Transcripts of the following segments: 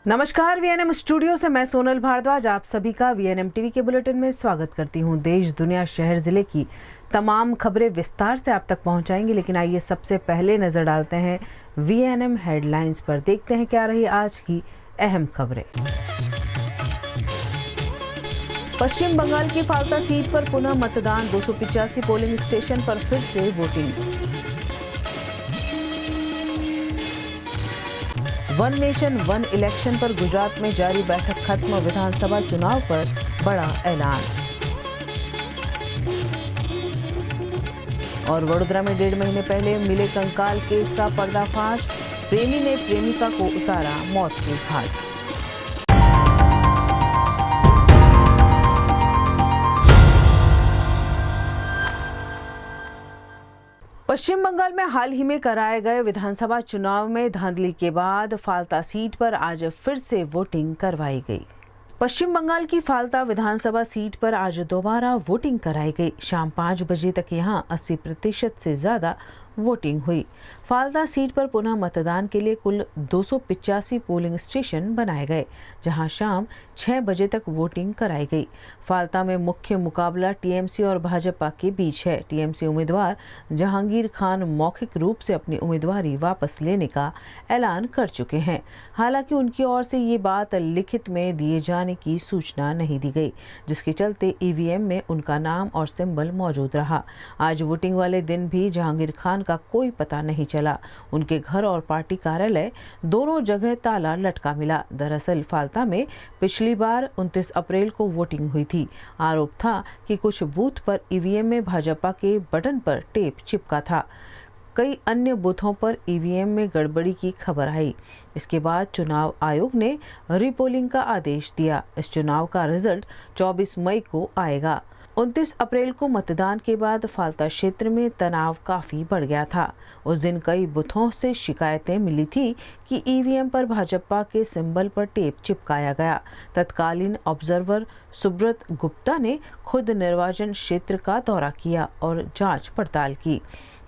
नमस्कार, VNM studio से मैं सोनल भारद्वाज आप सभी का वीएनएम टीवी के बुलेटिन में स्वागत करती हूं। देश, दुनिया, शहर, जिले की तमाम खबरें विस्तार से आप तक पहुंचाएंगे, लेकिन आइए सबसे पहले नजर डालते हैं वीएनएम हेडलाइंस पर। देखते हैं क्या रही आज की अहम खबरें। पश्चिम बंगाल की फाल्ता सीट पर पुनः मतदान, 285 पोलिंग स्टेशन पर फिर से voting. One nation one election पर गुजरात में जारी बैठक खत्म, विधानसभा चुनाव पर बड़ा ऐलान। और वडोदरा में 1.5 महीने पहले मिले कंकाल केस का पर्दाफाश, प्रेमी ने प्रेमिका को उतारा मौत के घाट। पश्चिम बंगाल में हाल ही में कराए गए विधानसभा चुनाव में धांधली के बाद फाल्ता सीट पर आज फिर से वोटिंग करवाई गई। पश्चिम बंगाल की फाल्ता विधानसभा सीट पर आज दोबारा वोटिंग कराई गई। शाम 5 बजे तक यहां 80% से ज्यादा वोटिंग हुई। फाल्ता सीट पर पुनः मतदान के लिए कुल 285 पोलिंग स्टेशन बनाए गए, जहां शाम 6 बजे तक वोटिंग कराई गई। फाल्ता में मुख्य मुकाबला टीएमसी और भाजपा के बीच है। टीएमसी उम्मीदवार जहांगीर खान मौखिक रूप से अपनी उम्मीदवारी वापस लेने का ऐलान कर चुके हैं। हालांकि उनकी ओर से ये बात लिखित में दिए जाने की सूचना नहीं दी गई, जिसके चलते ईवीएम में उनका नाम और सिंबल मौजूद रहा। आज वोटिंग वाले दिन भी जहांगीर खान का कोई पता नहीं चला। उनके घर और पार्टी कार्यालय दोनों जगह ताला लटका मिला। दरअसल फाल्ता में पिछली बार 29 अप्रैल को वोटिंग हुई थी। आरोप था कि कुछ बूथ पर ईवीएम में भाजपा के बटन पर टेप चिपका था। कई अन्य बूथों पर ईवीएम में गड़बड़ी की खबर आई। इसके बाद चुनाव आयोग ने रीपोलिंग का आदेश दिया। इस चुनाव का रिजल्ट 24 मई को आएगा। 29 अप्रैल को मतदान के बाद फाल्ता क्षेत्र में तनाव काफी बढ़ गया था। उस दिन कई बूथों से शिकायतें मिली थी कि ईवीएम पर भाजपा के सिंबल पर टेप चिपकाया गया। तत्कालीन ऑब्जर्वर सुब्रत गुप्ता ने खुद निर्वाचन क्षेत्र का दौरा किया और जांच पड़ताल की।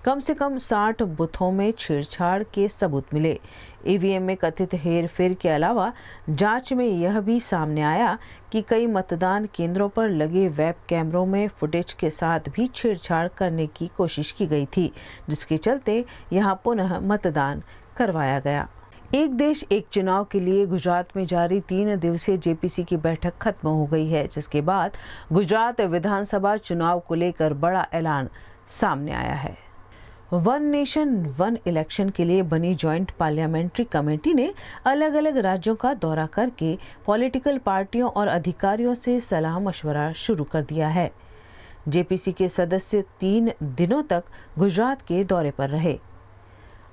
कम से कम 60 बूथों में छेड़छाड़ के सबूत मिले। ईवीएम में कथित हेरफेर के अलावा जांच में यह भी सामने आया कि कई मतदान केंद्रों पर लगे वेब कैमरों में फुटेज के साथ भी छेड़छाड़ करने की कोशिश की गई थी, जिसके चलते यहां पुनः मतदान करवाया गया। एक देश एक चुनाव के लिए गुजरात में जारी 3 दिवसीय जेपीसी की बैठक खत्म हो गई है, जिसके बाद गुजरात विधानसभा चुनाव को लेकर बड़ा ऐलान सामने आया है। वन नेशन वन इलेक्शन के लिए बनी जॉइंट पार्लियामेंट्री कमेटी ने अलग अलग राज्यों का दौरा करके पॉलिटिकल पार्टियों और अधिकारियों से सलाह मशवरा शुरू कर दिया है। जेपीसी के सदस्य 3 दिनों तक गुजरात के दौरे पर रहे।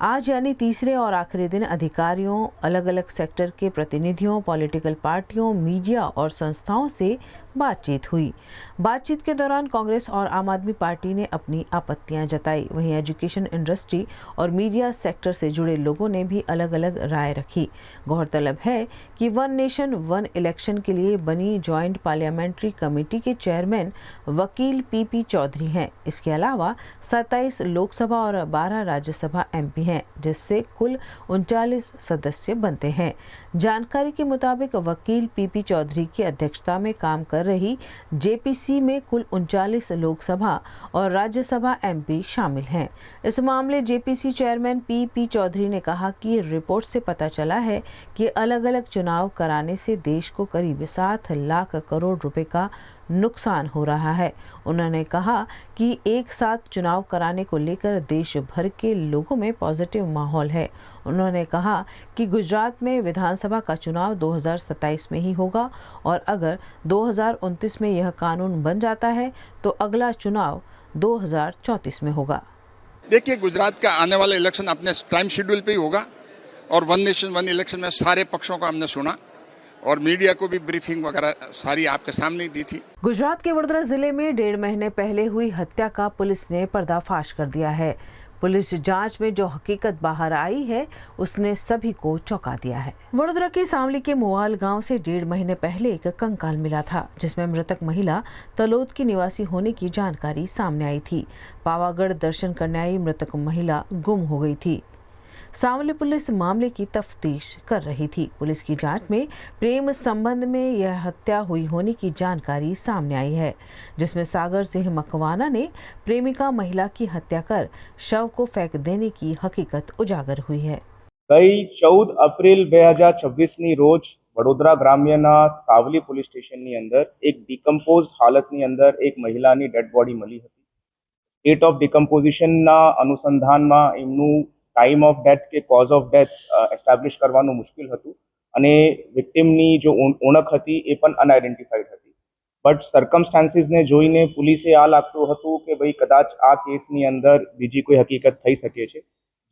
आज यानी तीसरे और आखिरी दिन अधिकारियों, अलग अलग सेक्टर के प्रतिनिधियों, पॉलिटिकल पार्टियों, मीडिया और संस्थाओं से बातचीत हुई। बातचीत के दौरान कांग्रेस और आम आदमी पार्टी ने अपनी आपत्तियां जताई। वहीं एजुकेशन इंडस्ट्री और मीडिया सेक्टर से जुड़े लोगों ने भी अलग अलग राय रखी। गौरतलब है कि वन नेशन वन इलेक्शन के लिए बनी जॉइंट पार्लियामेंट्री कमेटी के चेयरमैन वकील पीपी चौधरी हैं। इसके अलावा 27 लोकसभा और 12 राज्यसभा एमपी हैं, जिससे कुल 39 सदस्य बनते हैं। जानकारी के मुताबिक वकील पीपी चौधरी की अध्यक्षता में काम कर रही जेपीसी में कुल 39 लोकसभा और राज्यसभा एमपी शामिल हैं। इस मामले जेपीसी चेयरमैन पीपी चौधरी ने कहा कि रिपोर्ट से पता चला है कि अलग अलग चुनाव कराने से देश को करीब 7 लाख करोड़ रुपए का नुकसान हो रहा है। उन्होंने कहा कि एक साथ चुनाव कराने को लेकर देश भर के लोगों में पॉजिटिव माहौल है। उन्होंने कहा कि गुजरात में विधानसभा का चुनाव 2027 में ही होगा और अगर 2029 में यह कानून बन जाता है तो अगला चुनाव 2034 में होगा। देखिए, गुजरात का आने वाला इलेक्शन अपने टाइम शेड्यूल पे ही होगा और वन नेशन वन इलेक्शन में सारे पक्षों को हमने सुना और मीडिया को भी ब्रीफिंग वगैरह सारी आपके सामने ही दी थी। गुजरात के वडोदरा जिले में 1.5 महीने पहले हुई हत्या का पुलिस ने पर्दाफाश कर दिया है। पुलिस जांच में जो हकीकत बाहर आई है उसने सभी को चौंका दिया है। वडोदरा के सांवली के मोवाल गांव से 1.5 महीने पहले एक कंकाल मिला था, जिसमें मृतक महिला तलोद की निवासी होने की जानकारी सामने आई थी। पावागढ़ दर्शन करने आई मृतक महिला गुम हो गई थी। सांवली पुलिस मामले की तफ्तीश कर रही थी। पुलिस की जांच में प्रेम संबंध में यह हत्या हुई होने की जानकारी सामने आई है, जिसमें सागर सिंह मकवाना ने प्रेमिका महिला की हत्या कर शव को फेंक देने की हकीकत उजागर हुई है। गई 14 एप्रिल 2026 रोज વડોદરા ગ્રામ્યના સાવલી પોલીસ સ્ટેશનની અંદર એક ડિકમ્પોઝડ હાલતની અંદર એક મહિલાની ડેડ બોડી મળી હતી. સ્ટેટ ઓફ ડિકમ્પોઝિશનના અનુસંધાનમાં એમનું ટાઈમ ઓફ ડેથ કે કોઝ ઓફ ડેથ એસ્ટાબ્લિશ કરવાનું મુશ્કેલ હતું અને વિક્ટિમની જો ઓળખ હતી એ પણ અનઆઇડેન્ટિફાઈડ હતી. બટ સર્કમસ્ટાન્સીસને જોઈને પોલીસે આ લાગતું હતું કે ભાઈ કદાચ આ કેસની અંદર બીજી કોઈ હકીકત થઈ શકે છે,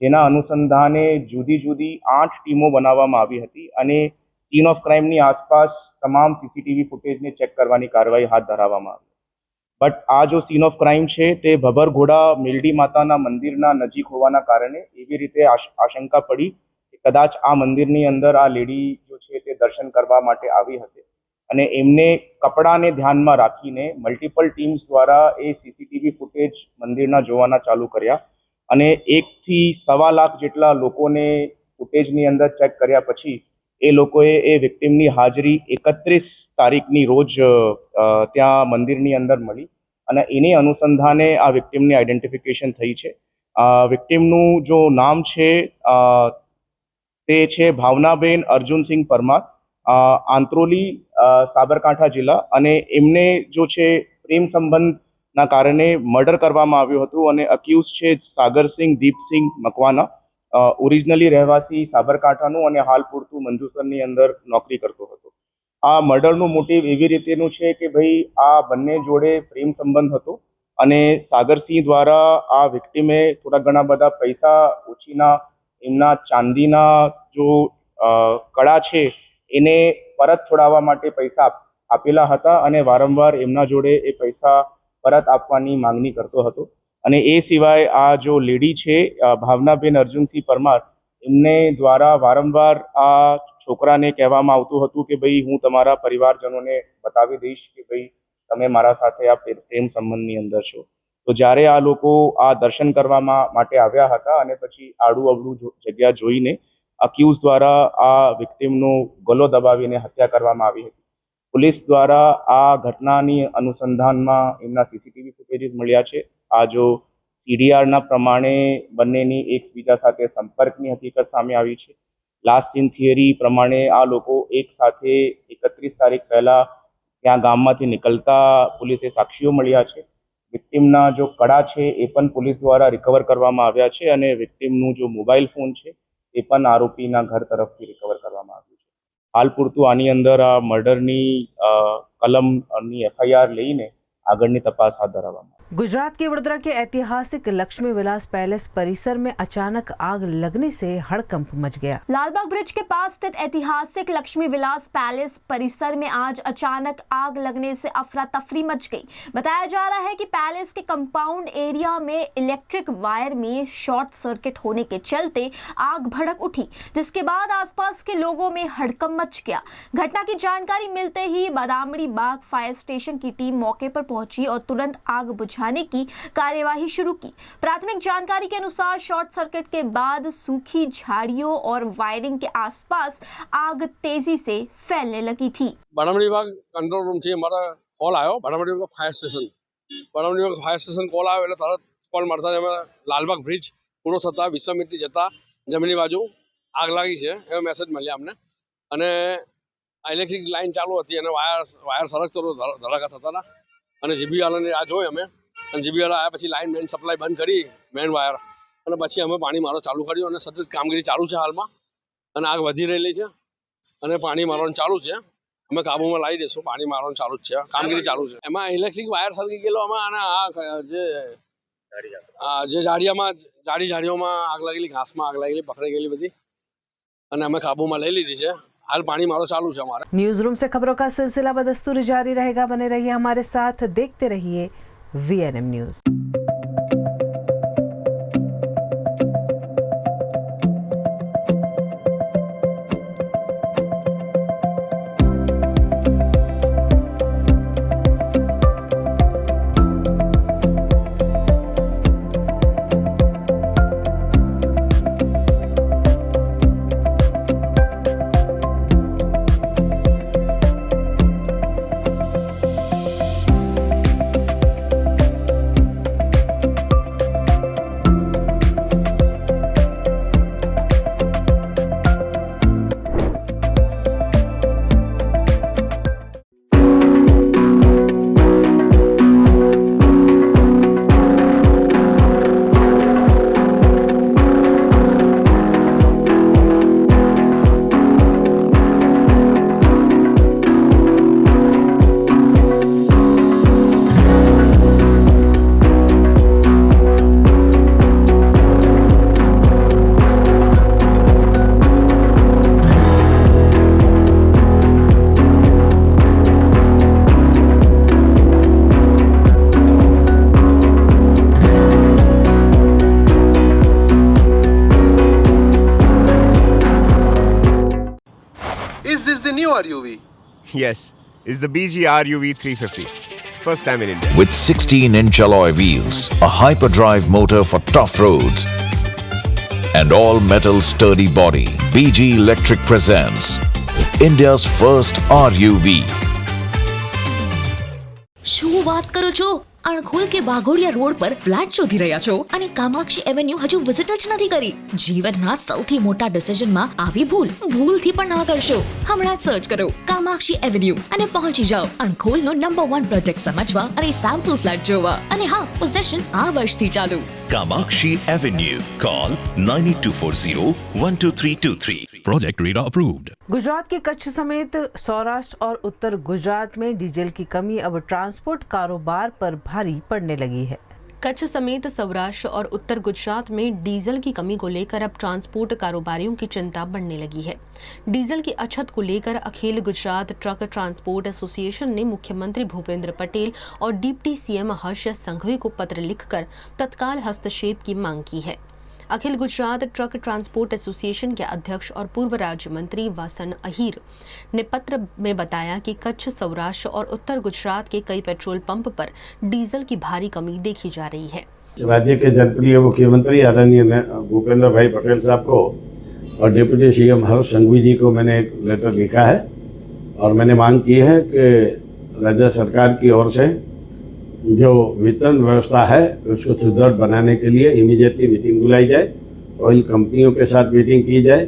જેના અનુસંધાને જુદી જુદી 8 ટીમો બનાવવામાં આવી હતી અને સીન ઓફ ક્રાઇમની આસપાસ તમામ સીસીટીવી ફૂટેજને ચેક કરવાની કાર્યવાહી હાથ ધરવામાં આવી. બટ આ જો સીન ઓફ ક્રાઇમ છે તે ભભરઘોડા મેલડી માતાના મંદિરના નજીક હોવાના કારણે એવી રીતે આશંકા પડી કે કદાચ આ મંદિરની અંદર આ લેડી જો છે તે દર્શન કરવા માટે આવી હશે અને એમને કપડાને ધ્યાનમાં રાખીને મલ્ટિપલ ટીમ્સ દ્વારા એ સીસીટીવી ફૂટેજ મંદિરના જોવાના ચાલુ કર્યા અને 1 થી 1.25 લાખ જેટલા લોકોને ફૂટેજની અંદર ચેક કર્યા પછી એ લોકોએ એ વિક્ટિમની હાજરી 31 તારીખની રોજ ત્યાં મંદિરની અંદર મળી અને એની અનુસંધાને આ વિક્ટિમની આઈડેન્ટિફિકેશન થઈ છે. વિક્ટિમનું જો નામ છે તે છે ભાવનાબેન અર્જુનસિંહ પરમાર, આંત્રોલી, સાબરકાંઠા જિલ્લા અને એમને જો છે પ્રેમ સંબંધના કારણે મર્ડર કરવામાં આવ્યું હતું અને અક્યુઝ છે સાગરસિંહ દીપસિંહ મકવાના, ઓરિજિનલી રહેવાસી સાબરકાંઠાનું અને હાલ પૂરતું મંજુસરની અંદર નોકરી કરતો હતો. આ મર્ડરનું મોટિવ એવી રીતેનું છે કે ભાઈ આ બંને જોડે પ્રેમ સંબંધ હતો અને સાગરસિંહ દ્વારા આ વિક્ટિમે થોડા ઘણા બધા પૈસા ઓછીના એમના ચાંદીના જો કડા છે એને પરત છોડાવવા માટે પૈસા આપેલા હતા અને વારંવાર એમના જોડે એ પૈસા પરત આપવાની માંગણી કરતો હતો. અને એ સિવાય આ જો લેડી છે ભાવનાબેન અર્જુનસિંહ પરમાર, એમને દ્વારા વારંવાર આ છોકરાને કહેવામાં આવતું હતું કે ભાઈ હું તમારા પરિવારજનોને બતાવી દઈશ કે ભાઈ તમે મારા સાથે આ પ્રેમ સંબંધની અંદર છો. તો જ્યારે આ લોકો આ દર્શન કરવા માટે આવ્યા હતા અને પછી આડું અવળું જગ્યા જોઈને અક્યુઝ દ્વારા આ વિક્ટિમનો ગળો દબાવીને હત્યા કરવામાં આવી હતી. પોલીસ દ્વારા આ ઘટનાની અનુસંધાનમાં એમના સીસીટીવી ફૂટેજીસ મળ્યા છે. આ જો સીડીઆરના પ્રમાણે બંનેની એકબીજા સાથે સંપર્કની હકીકત સામે આવી છે. લાસ્ટ સીન થિયરી પ્રમાણે આ લોકો એક સાથે 31 તારીખ પહેલા ત્યાં ગામમાંથી નીકળતા પોલીસે સાક્ષીઓ મળ્યા છે. વિક્ટિમના જો કડા છે એ પણ પોલીસ દ્વારા રિકવર કરવામાં આવ્યા છે અને વિક્ટિમનું જો મોબાઈલ ફોન છે એ પણ આરોપીના ઘર તરફથી રિકવર કરવામાં આવ્યું છે. હાલ પૂરતું આની અંદર આ મર્ડરની કલમની એફઆઈઆર લઈને આગળની તપાસ હાથ ધરવામાં. गुजरात के वडोदरा के ऐतिहासिक लक्ष्मी विलास पैलेस परिसर में अचानक आग लगने से हड़कंप मच गया। लालबाग ब्रिज के पास स्थित ऐतिहासिक लक्ष्मी विलास पैलेस परिसर में आज अचानक आग लगने से अफरा तफरी मच गई। बताया जा रहा है कि पैलेस के कंपाउंड एरिया में इलेक्ट्रिक वायर में शॉर्ट सर्किट होने के चलते आग भड़क उठी, जिसके बाद आसपास के लोगों में हड़कंप मच गया। घटना की जानकारी मिलते ही बादामड़ी बाग फायर स्टेशन की टीम मौके पर पहुंची और तुरंत आग बुझाने की कार्यवाही शुरू की। प्राथमिक जानकारी के अनुसार शॉर्ट सर्किट के बाद सूखी झाड़ियों और वायरिंग के आसपास आग तेजी से फैलने लगी थी। बादामड़ी बाग कंट्रोल रूम थी हमारा कॉल आयो, बादामड़ी बाग फायर स्टेशन कॉल आयो એટલે તરત કોલ મળતા જ અમે લાલબાગ બ્રિજ પૂરો થતા વિશ્વામિત્રી જતા જમણી બાજુ આગ લાગી છે એવો મેસેજ મળ્યા અમને અને ઇલેક્ટ્રિક લાઈન ચાલુ હતી અને વાયર સરકતો ધડાકા થતા હતા અને જીબી વાળાને આ જોઈ અમે અને જીબી વાળા આવ્યા પછી લાઈન મેન સપ્લાય બંધ કરી મેન વાયર અને પછી અમે પાણી મારો ચાલુ કર્યો અને સતત કામગીરી ચાલુ છે હાલમાં અને આગ વધી રહેલી છે અને પાણી મારવાનું ચાલુ છે. અમે કાબુમાં લાવી દઈશું, પાણી મારવાનું ચાલુ જ છે, કામગીરી ચાલુ છે. એમાં ઇલેક્ટ્રિક વાયર સરકી ગયેલો અમે અને આ જે ઝાડીઓમાં આગ લાગેલી, ઘાસમાં આગ લાગેલી, પકડાઈ ગયેલી બધી અને અમે કાબુમાં લઈ લીધી છે. हाल पानी मारो चालू है हमारा। न्यूज रूम से खबरों का सिलसिला बदस्तूर जारी रहेगा, बने रहिए हमारे साथ, देखते रहिए VNM news. Yes, is the BGR UV 350. First time in India. With 16-inch alloy wheels, a hyperdrive motor for tough roads, and all-metal sturdy body, BG Electric presents India's first RUV. શું વાત કરો છો? અણખોલ કે Waghodia road પર flat શોધી રહ્યા છો અને કામાક્ષી એવન્યુ હજુ વિઝિટ જ નથી કરી? જીવનના સૌથી મોટા ડિસિઝનમાં આવી ભૂલથી પણ ના કરશો. હમણાં જ સર્ચ કરો કામાક્ષી એવન્યુ અને પહોંચી જાઓ અણખોલનો નંબર 1 પ્રોજેક્ટ સમજવા અને સેમ્પલ ફ્લેટ જોવા. અને હા, પોઝેશન આ વર્ષથી ચાલુ. Kamakshi Avenue. Call 9824012323. Project Radar approved. Gujarat के कच्छ समेत सौराष्ट्र और उत्तर गुजरात में डीजल की कमी अब ट्रांसपोर्ट कारोबार पर भारी पड़ने लगी है। कच्छ समेत सौराष्ट्र और उत्तर गुजरात में डीजल की कमी को लेकर अब ट्रांसपोर्ट कारोबारियों की चिंता बढ़ने लगी है। डीजल की अछत को लेकर अखिल गुजरात ट्रक ट्रांसपोर्ट एसोसिएशन ने मुख्यमंत्री भूपेंद्र पटेल और डिप्टी सीएम हर्ष संघवी को पत्र लिखकर तत्काल हस्तक्षेप की मांग की है। अखिल गुजरात ट्रक ट्रांसपोर्ट एसोसिएशन के अध्यक्ष और पूर्व राज्य मंत्री वासन अहीर ने पत्र में बताया कि कच्छ, सौराष्ट्र और उत्तर गुजरात के कई पेट्रोल पंप पर डीजल की भारी कमी देखी जा रही है। राज्य के जनप्रिय मुख्यमंत्री आदरणीय भूपेंद्र भाई पटेल साहब को और डिप्टी सीएम हर्ष संघवी जी को मैंने एक लेटर लिखा है और मैंने मांग की है कि राज्य सरकार की ओर से जो वितरण व्यवस्था है उसको सुदृढ़ बनाने के लिए इमीडिएटली मीटिंग बुलाई जाए, ऑयल कंपनियों के साथ मीटिंग की जाए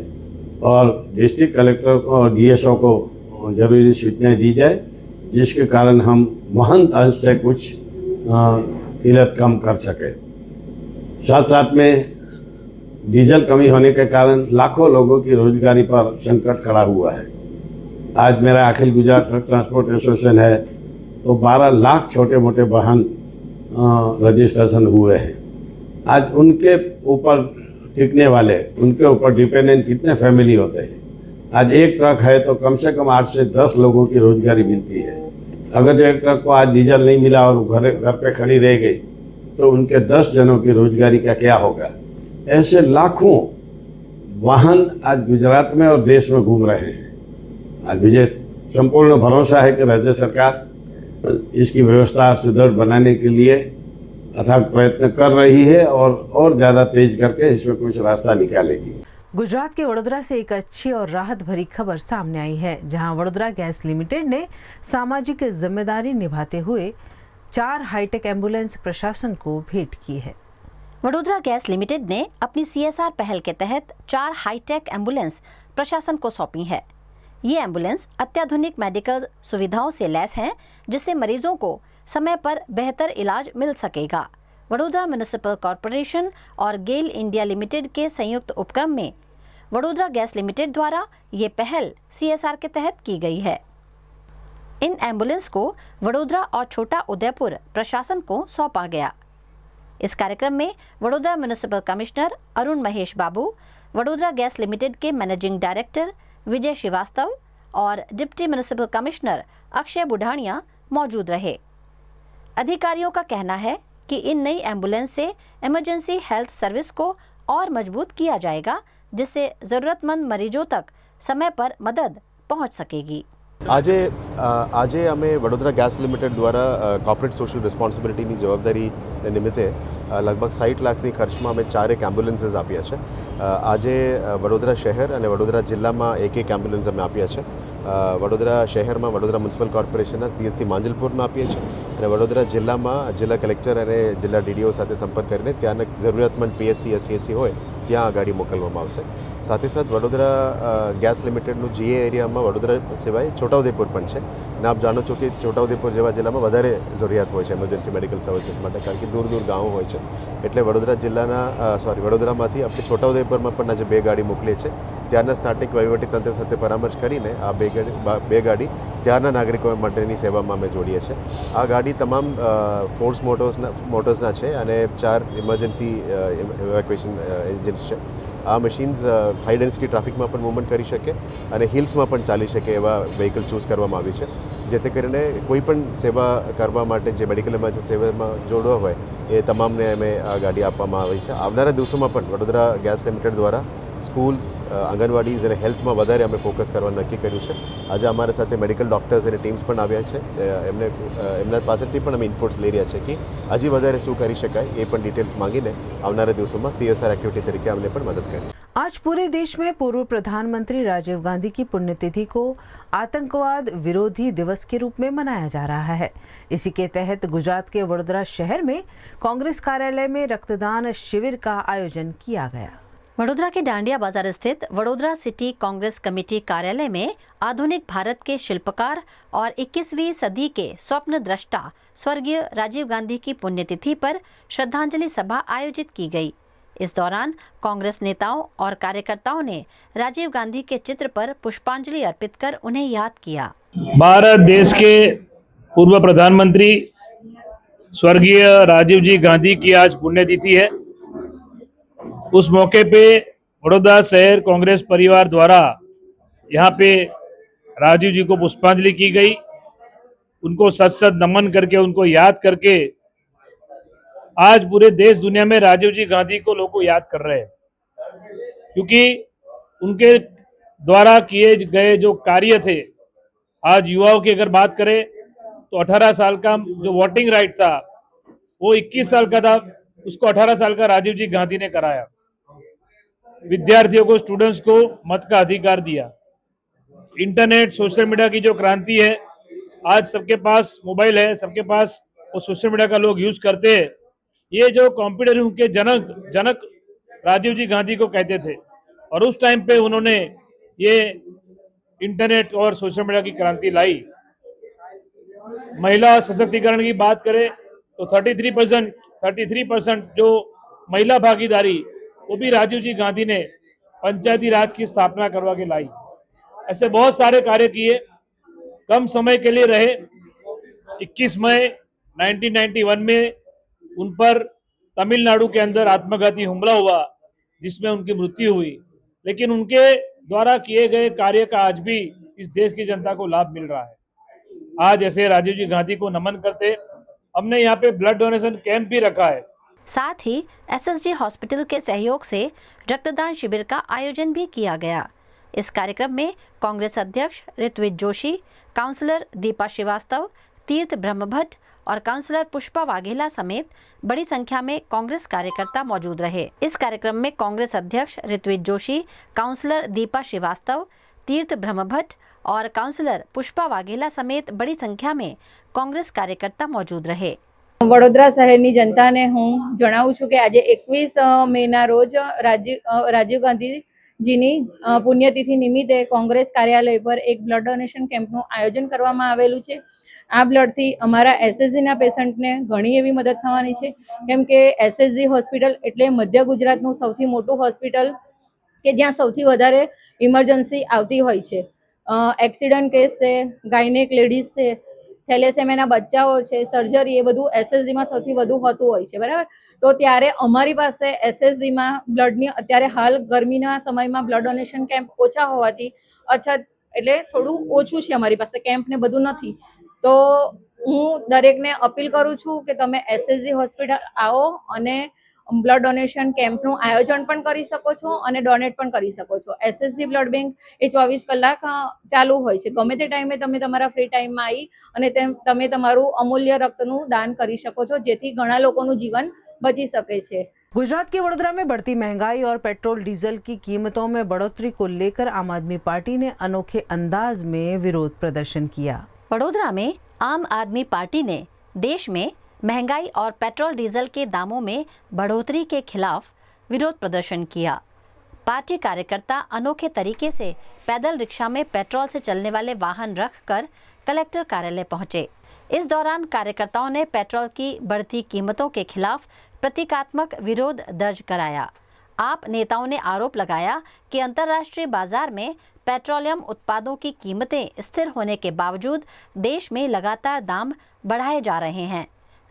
और डिस्ट्रिक्ट कलेक्टर और डीएसओ को जरूरी सूचनाएं दी जाए, जिसके कारण हम महंत अंश से कुछ किल्लत कम कर सके। साथ साथ में डीजल कमी होने के कारण लाखों लोगों की रोजगारी पर संकट खड़ा हुआ है। आज मेरा अखिल गुजरात ट्रक ट्रांसपोर्ट एसोसिएशन है तो 12 लाख छोटे मोटे वाहन रजिस्ट्रेशन हुए हैं। आज उनके ऊपर टिकने वाले, उनके ऊपर डिपेंडेंट कितने फैमिली होते हैं। आज एक ट्रक है तो कम से कम 8 से 10 लोगों की रोजगारी मिलती है। अगर एक ट्रक को आज डीजल नहीं मिला और घर पे खड़ी रह गई तो उनके 10 जनों की रोजगारी का क्या होगा। ऐसे लाखों वाहन आज गुजरात में और देश में घूम रहे हैं। आज मुझे संपूर्ण भरोसा है कि राज्य सरकार इसकी व्यवस्था सुदृढ़ बनाने के लिए अथक प्रयत्न कर रही है और ज़्यादा तेज करके इसमें कुछ रास्ता निकालेगी। गुजरात के वडोदरा से एक अच्छी और राहत भरी खबर सामने आई है, जहां वडोदरा गैस लिमिटेड ने सामाजिक जिम्मेदारी निभाते हुए 4 हाईटेक एम्बुलेंस प्रशासन को भेंट की है। वडोदरा गैस लिमिटेड ने अपनी CSR पहल के तहत 4 हाईटेक एम्बुलेंस प्रशासन को सौंपी है। ये एम्बुलेंस अत्याधुनिक मेडिकल सुविधाओं से लैस हैं, जिससे मरीजों को समय पर बेहतर इलाज मिल सकेगा। वडोदरा म्युनिसिपल कॉरपोरेशन और गेल इंडिया लिमिटेड के संयुक्त उपक्रम में वडोदरा गैस लिमिटेड द्वारा ये पहल CSR के तहत की गई है। इन एम्बुलेंस को वडोदरा और छोटा उदयपुर प्रशासन को सौंपा गया। इस कार्यक्रम में वडोदरा म्युनिसिपल कमिश्नर अरुण महेश बाबू, वडोदरा गैस लिमिटेड के मैनेजिंग डायरेक्टर विजय श्रीवास्तव और deputy municipal commissioner Akshay Budhania मौजूद रहे। अधिकारियों का कहना है कि इन नई एम्बुलेंस से इमरजेंसी हेल्थ सर्विस को और मजबूत किया जाएगा, जिससे ज़रूरतमंद मरीजों तक समय पर मदद पहुंच सकेगी। આજે અમે વડોદરા ગેસ લિમિટેડ દ્વારા કોર્પોરેટ સોશિયલ રિસ્પોન્સિબિલિટીની જવાબદારી નિમિત્તે લગભગ 60 લાખની ખર્ચમાં અમે 4 એમ્બ્યુલન્સીસ આપ્યા છે। આજે વડોદરા શહેર અને વડોદરા જિલ્લામાં એક એમ્બ્યુલન્સ અમે આપ્યા છે। વડોદરા શહેરમાં વડોદરા મ્યુનિસિપલ કોર્પોરેશનના CHC માંજલપુરમાં આપીએ છીએ અને વડોદરા જિલ્લામાં જિલ્લા કલેક્ટર અને જિલ્લા DDO સાથે સંપર્ક કરીને ત્યાંના જરૂરિયાતમંદ PHC या CHC હોય ત્યાં આ ગાડી મોકલવામાં આવશે। સાથે સાથ વડોદરા ગેસ લિમિટેડનું GA એરિયામાં વડોદરા સિવાય છોટાઉદેપુર પણ છે અને આપ જાણો છો કે છોટાઉદેપુર જેવા જિલ્લામાં વધારે જરૂરિયાત હોય છે એમરજન્સી મેડિકલ સર્વિસીસ માટે, કારણ કે દૂર દૂર ગામો હોય છે। એટલે વડોદરા જિલ્લાના વડોદરામાંથી આપણે છોટાઉદેપુરમાં પણ આજે 2 ગાડી મોકલીએ છીએ। ત્યારના સ્થાનિક વહીવટીતંત્ર સાથે પરામર્શ કરીને આ 2 ગાડી ત્યારના નાગરિકો માટેની સેવામાં અમે જોડીએ છીએ। આ ગાડી તમામ ફોર્સ મોટર્સના છે અને 4 ઇમરજન્સી ઇવેક્યુએશન એન્જિન્સ છે। આ મશીન્સ હાઈ ડેન્સિટી ટ્રાફિકમાં પણ મૂવમેન્ટ કરી શકે અને હિલ્સમાં પણ ચાલી શકે એવા વ્હીકલ ચૂઝ કરવામાં આવી છે, જેથી કરીને કોઈ પણ સેવા કરવા માટે જે મેડિકલ ઇમરજન્સી સેવામાં જોડવા હોય એ તમામને અમે આ ગાડી આપવામાં આવી છે. આવનારા દિવસોમાં પણ વડોદરા ગેસ લિમિટેડ દ્વારા સ્કૂલ્સ, આંગણવાડીઝ અને હેલ્થમાં વધારે અમે ફોકસ કરવાનું નક્કી કર્યું છે. આજે અમારા સાથે મેડિકલ ડૉક્ટર્સ અને ટીમ્સ પણ આવ્યા છે. એમના પાસેથી પણ અમે ઇનપુટ્સ લઈ રહ્યા છે કે હજી વધારે શું કરી શકાય એ પણ ડિટેલ્સ માંગીને આવનારા દિવસોમાં CSR एक्टिविटी तरीके हमने पर मदद करी. आज पूरे देश में पूर्व प्रधानमंत्री राजीव गांधी की पुण्यतिथि को आतंकवाद विरोधी दिवस के रूप में मनाया जा रहा है. इसी के तहत गुजरात के वडोदरा शहर में कांग्रेस कार्यालय में रक्तदान शिविर का आयोजन किया गया. वडोदरा के डांडिया बाजार स्थित वडोदरा सिटी कांग्रेस कमेटी कार्यालय में आधुनिक भारत के शिल्पकार और 21वीं सदी के स्वप्न दृष्टा स्वर्गीय राजीव गांधी की पुण्यतिथि पर श्रद्धांजलि सभा आयोजित की गई. इस दौरान कांग्रेस नेताओं और कार्यकर्ताओं ने राजीव गांधी के चित्र पर पुष्पांजलि अर्पित कर उन्हें याद किया. भारत देश के पूर्व प्रधानमंत्री स्वर्गीय राजीव जी गांधी की आज पुण्यतिथि है. उस मौके पे वडोदरा शहर कांग्रेस परिवार द्वारा यहाँ पे राजीव जी को पुष्पांजलि की गई. उनको सत नमन करके, उनको याद करके आज पूरे देश दुनिया में राजीव जी गांधी को लोग याद कर रहे हैं, क्योंकि उनके द्वारा किए गए जो कार्य थे. आज युवाओं की अगर बात करें तो 18 साल का जो वोटिंग राइट था वो 21 साल का था, उसको 18 साल का राजीव जी गांधी ने कराया. विद्यार्थियों को, स्टूडेंट्स को मत का अधिकार दिया. इंटरनेट, सोशल मीडिया की जो क्रांति है, आज सबके पास मोबाइल है, सबके पास वो सोशल मीडिया का लोग यूज करते हैं. ये जो कंप्यूटर के जनक राजीव जी गांधी को कहते थे, और उस टाइम पे उन्होंने ये इंटरनेट और सोशल मीडिया की क्रांति लाई. महिला सशक्तिकरण की बात करें तो 33% जो महिला भागीदारी, वो भी राजीव जी गांधी ने पंचायती राज की स्थापना करवा के लाई. ऐसे बहुत सारे कार्य किए. कम समय के लिए रहे. 21 मई 1991 में उन पर तमिलनाडु के अंदर आत्मघाती हमला हुआ, जिसमें उनकी मृत्यु हुई. लेकिन उनके द्वारा किए गए कार्य का आज भी इस देश की जनता को लाभ मिल रहा है. आज ऐसे राजीव जी गांधी को नमन करते हमने यहाँ पे ब्लड डोनेशन कैंप भी रखा है. साथ ही SSG हॉस्पिटल के सहयोग से रक्तदान शिविर का आयोजन भी किया गया. इस कार्यक्रम में कांग्रेस अध्यक्ष ऋत्विज जोशी, काउंसलर दीपा श्रीवास्तव, तीर्थ ब्रह्मभट्ट और काउंसलर पुष्पा वाघेला समेत बड़ी संख्या में कांग्रेस कार्यकर्ता मौजूद रहे. इस कार्यक्रम में कांग्रेस अध्यक्ष ऋत्विज जोशी, काउंसलर दीपा श्रीवास्तव, तीर्थ ब्रह्मभट्ट और काउंसलर पुष्पा वाघेला समेत बड़ी संख्या में कांग्रेस कार्यकर्ता मौजूद रहे. વડોદરા શહેરની જનતાને હું જણાવું છું કે આજે 21 મેના રોજ રાજીવ ગાંધીજીની પુણ્યતિથિ નિમિત્તે કોંગ્રેસ કાર્યાલય પર એક બ્લડ ડોનેશન કેમ્પનું આયોજન કરવામાં આવેલું છે. આ બ્લડથી અમારા SSGના પેશન્ટને ઘણી એવી મદદ થવાની છે, કેમ કે SSG હોસ્પિટલ એટલે મધ્ય ગુજરાતનું સૌથી મોટું હોસ્પિટલ કે જ્યાં સૌથી વધારે ઇમરજન્સી આવતી હોય છે. એક્સિડન્ટ કેસ છે, ગાયનેક લેડીઝ છે, થેલેસેમિયાના બચ્ચાઓ છે, સર્જરી, એ બધું SSGમાં સૌથી વધુ હોતું હોય છે, બરાબર. તો ત્યારે અમારી પાસે SSGમાં બ્લડની અત્યારે હાલ ગરમીના સમયમાં બ્લડ ડોનેશન કેમ્પ ઓછા હોવાથી અછત એટલે થોડું ઓછું છે અમારી પાસે, કેમ્પ ને બધું નથી. તો હું દરેકને અપીલ કરું છું કે તમે SSG હોસ્પિટલ આવો અને બ્લડ ડોનેશન કેમ્પનું આયોજન પણ કરી શકો છો અને ડોનેટ પણ કરી શકો છો. SSG બ્લડ બેંક એ 24 કલાક ચાલુ હોય છે. ગમે તે ટાઈમે તમે તમારા ફ્રી ટાઈમમાં આવી અને તમે તમારું અમૂલ્ય રક્તનું દાન કરી શકો છો, જેથી ઘણા લોકોનું જીવન बची सके छे. गुजरात के वडोदरा में बढ़ती महंगाई और पेट्रोल डीजल की कीमतों में बढ़ोतरी को लेकर आम आदमी पार्टी ने अनोखे अंदाज में विरोध प्रदर्शन किया. वडोदरा में आम आदमी पार्टी ने देश में महंगाई और पेट्रोल डीजल के दामों में बढ़ोतरी के खिलाफ विरोध प्रदर्शन किया. पार्टी कार्यकर्ता अनोखे तरीके से पैदल रिक्शा में पेट्रोल से चलने वाले वाहन रखकर कलेक्टर कार्यालय पहुंचे. इस दौरान कार्यकर्ताओं ने पेट्रोल की बढ़ती कीमतों के खिलाफ प्रतीकात्मक विरोध दर्ज कराया. आप नेताओं ने आरोप लगाया कि अंतर्राष्ट्रीय बाजार में पेट्रोलियम उत्पादों की कीमतें स्थिर होने के बावजूद देश में लगातार दाम बढ़ाए जा रहे हैं.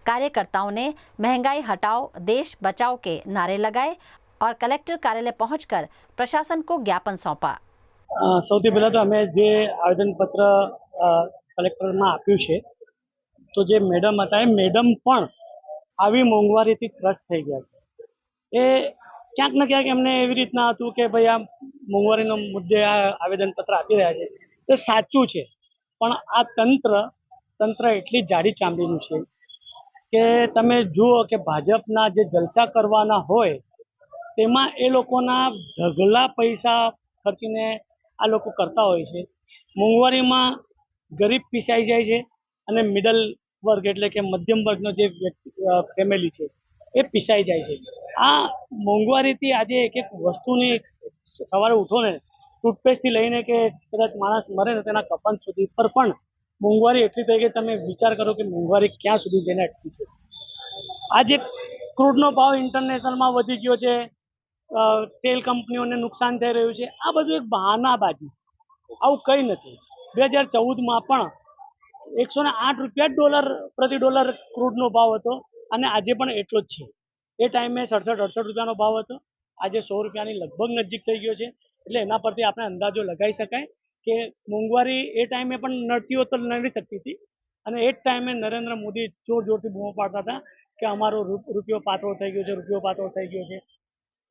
कार्यकर्ताओं ने महंगाई हटाओ देश बचाओ के नारे लगाए और कलेक्टर कार्यालय पहुंचकर प्रशासन को ज्ञापन सौंपा। સૌથી પહેલાં તો અમે જે આવેદનપત્ર કલેક્ટરમાં આપ્યું છે તો જે મેડમ હતા એ મેડમ પણ આવી મોંઘવારીથી ત્રસ્ત થઈ ગયા છે। એ ક્યાંક ને ક્યાંક એમને એવી રીતના હતું કે ભાઈ આ મોંઘવારીનો મુદ્દે આ આવેદનપત્ર આપી રહ્યા છે તે સાચું છે, પણ આ તંત્ર એટલી જાડી ચામડીનું છે કે તમે જુઓ કે ભાજપના જે જલસા કરવાના હોય તેમાં એ લોકોના ઢગલા પૈસા ખર્ચીને આ લોકો કરતા હોય છે। મોંઘવારીમાં ગરીબ પીસાઈ જાય છે અને મિડલ વર્ગ એટલે કે મધ્યમ વર્ગનો જે ફેમિલી છે એ પીસાઈ જાય છે। આ મોંઘવારીથી આજે એક એક વસ્તુની સવારે ઉઠો ને ટૂથપેસ્ટથી લઈને કે કદાચ માણસ મરે ને તેના કફન સુધી પર પણ મોંઘવારી એટલી થઈ ગઈ, તમે વિચાર કરો કે મોંઘવારી ક્યાં સુધી જઈને અટકી છે। આજે ક્રૂડનો ભાવ ઇન્ટરનેશનલમાં વધી ગયો છે, તેલ કંપનીઓને નુકસાન થઈ રહ્યું છે, આ બધું એક બહાનાબાજી છે, આવું કંઈ નથી। 2014માં પણ 108 રૂપિયા પ્રતિ ડોલર ક્રૂડનો ભાવ હતો અને આજે પણ એટલો જ છે। એ ટાઈમે 67-68 રૂપિયાનો ભાવ હતો, આજે 100 રૂપિયાની લગભગ નજીક થઈ ગયો છે। એટલે એના પરથી આપણે અંદાજો લગાવી શકાય કે મોંઘવારી એ ટાઈમે પણ નડતી હોત તો નડી શકતી હતી અને એ જ ટાઈમે નરેન્દ્ર મોદી જોરથી બૂમો પાડતા હતા કે અમારો રૂપિયો પાતળો થઈ ગયો છે, રૂપિયો પાતળો થઈ ગયો છે।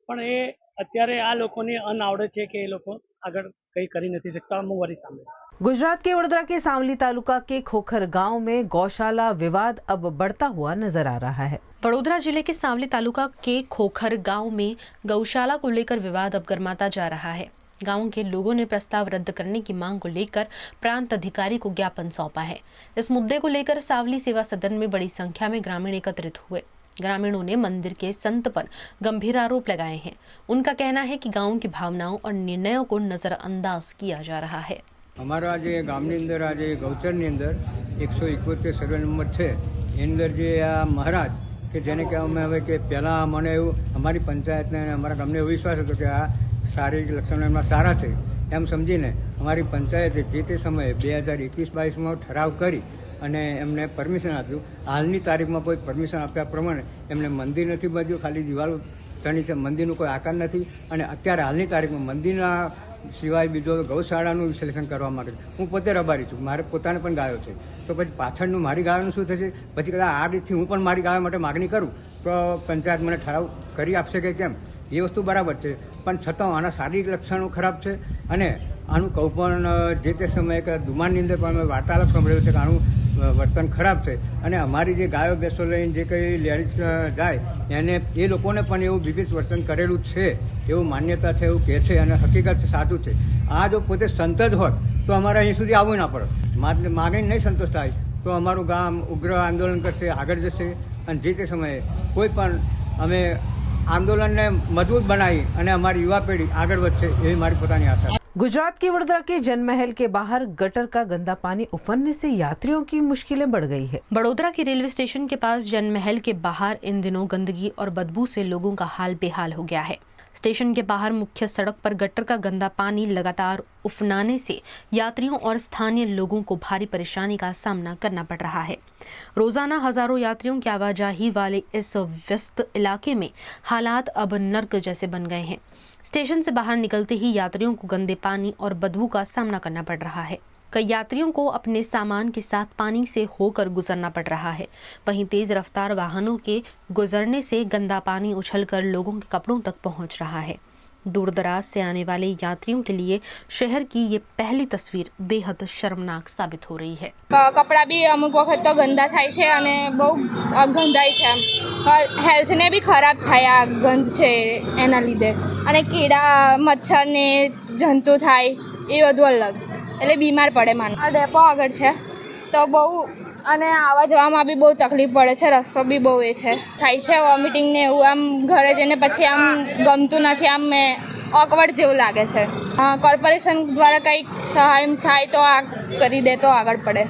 પણ એ અત્યારે આ લોકોની અનાવડત છે કે એ લોકો આગળ કંઈ કરી નથી सकता मोंघवारी सामने। गुजरात के वडोदरा के सांवली तालुका के खोखर गांव में गौशाला विवाद अब बढ़ता हुआ नजर आ रहा है। वडोदरा जिले के सांवली तालुका के खोखर गांव में गौशाला को लेकर विवाद अब गर्माता जा रहा है। गांव के लोगों ने प्रस्ताव रद्द करने की मांग को लेकर प्रांत अधिकारी को ज्ञापन सौंपा है। इस मुद्दे को लेकर सांवली सेवा सदन में बड़ी संख्या में ग्रामीण एकत्रित हुए। ग्रामीणों ने मंदिर के संत पर गंभीर आरोप लगाए हैं। उनका कहना है कि गांव की भावनाओं और निर्णयों को नजरअंदाज किया जा रहा है। અમારા જે ગામની અંદર આજે ગૌચરની અંદર 171 સર્વે નંબર છે એની અંદર જે આ મહારાજ કે જેને કહેવામાં આવે કે પહેલાં મને એવું અમારી પંચાયતને અમારા ગામને એવો વિશ્વાસ હતો કે આ શારીરિક લક્ષણો એમના સારા છે એમ સમજીને અમારી પંચાયતે જે તે સમયે 2021-22માં ઠરાવ કરી અને એમને પરમિશન આપ્યું। હાલની તારીખમાં કોઈ પરમિશન આપ્યા પ્રમાણે એમને મંદિર નથી બાંધ્યું, ખાલી દિવાલો ચણી છે, મંદિરનો કોઈ આકાર નથી અને અત્યારે હાલની તારીખમાં મંદિરના સિવાય બીજો ગૌશાળાનું વિશ્લેષણ કરવા માંગે છે। હું પોતે રબારી છું, મારે પોતાને પણ ગાયો છે, તો પછી પાછળનું મારી ગાયોનું શું થશે? પછી કદાચ આ રીતથી હું પણ મારી ગાયો માટે માગણી કરું તો પંચાયત મને ઠરાવ કરી આપશે કે કેમ? એ વસ્તુ બરાબર છે, પણ છતાં આના શારીરિક લક્ષણો ખરાબ છે અને આનું કૌપન જે તે સમયે કે દુમાનની અંદર પણ અમે વાર્તાલાપ સાંભળ્યો છે કે આનું વર્તન ખરાબ છે અને અમારી જે ગાયો બેસો લઈને જે કંઈ લેડીઝ જાય એને એ લોકોને પણ એવું વિવિધ વર્તન કરેલું છે એવું માન્યતા છે, એવું કહે છે અને હકીકત છે, સાચું છે। આ જો પોતે સંત જ હોત તો અમારે અહીં સુધી આવવું ના પડે। માગણી નહીં સંતોષ થાય તો અમારું ગામ ઉગ્ર આંદોલન કરશે, આગળ જશે અને જે તે સમયે કોઈ પણ અમે આંદોલનને મજબૂત બનાવી અને અમારી યુવા પેઢી આગળ વધશે એવી મારી પોતાની આશા છે। गुजरात के वडोदरा के जनमहल के बाहर गटर का गंदा पानी उफनने से यात्रियों की मुश्किलें बढ़ गई है। वडोदरा के रेलवे स्टेशन के पास जनमहल के बाहर इन दिनों गंदगी और बदबू से लोगों का हाल बेहाल हो गया है। स्टेशन के बाहर मुख्य सड़क पर गटर का गंदा पानी लगातार उफनाने से यात्रियों और स्थानीय लोगों को भारी परेशानी का सामना करना पड़ रहा है। रोजाना हजारों यात्रियों की आवाजाही वाले इस व्यस्त इलाके में हालात अब नर्क जैसे बन गए हैं। स्टेशन से बाहर निकलते ही यात्रियों को गंदे पानी और बदबू का सामना करना पड़ रहा है। कई यात्रियों को अपने सामान के साथ पानी से होकर गुजरना पड़ रहा है। वहीं तेज रफ्तार वाहनों के गुजरने से गंदा पानी उछलकर लोगों के कपड़ों तक पहुंच रहा है। दूर दराज से आने वाले यात्रियों के लिए शहर की ये पहली तस्वीर बेहद शर्मनाक साबित हो रही है। कपड़ा भी अमुक वखत तो गंदा थाय छे अने बहु गंधाय छे, हेल्थ ने भी खराब थाय आ गंध छे एना लीधे अने कीड़ा मच्छर ने जंतु थाय ए बधुं अलग એટલે બીમાર પડે માન। આ ડેપો આગળ છે તો બહુ અને આવા જવામાં બી બહુ તકલીફ પડે છે, રસ્તો બી બહુ એ છે, થાય છે વોમિટિંગ ને એવું, આમ ઘરે જઈને પછી આમ ગમતું નથી, આમ ઓકવર્ડ જેવું લાગે છે। કોર્પોરેશન દ્વારા કંઈક સહાય થાય તો આ કરી દે તો આગળ પડે।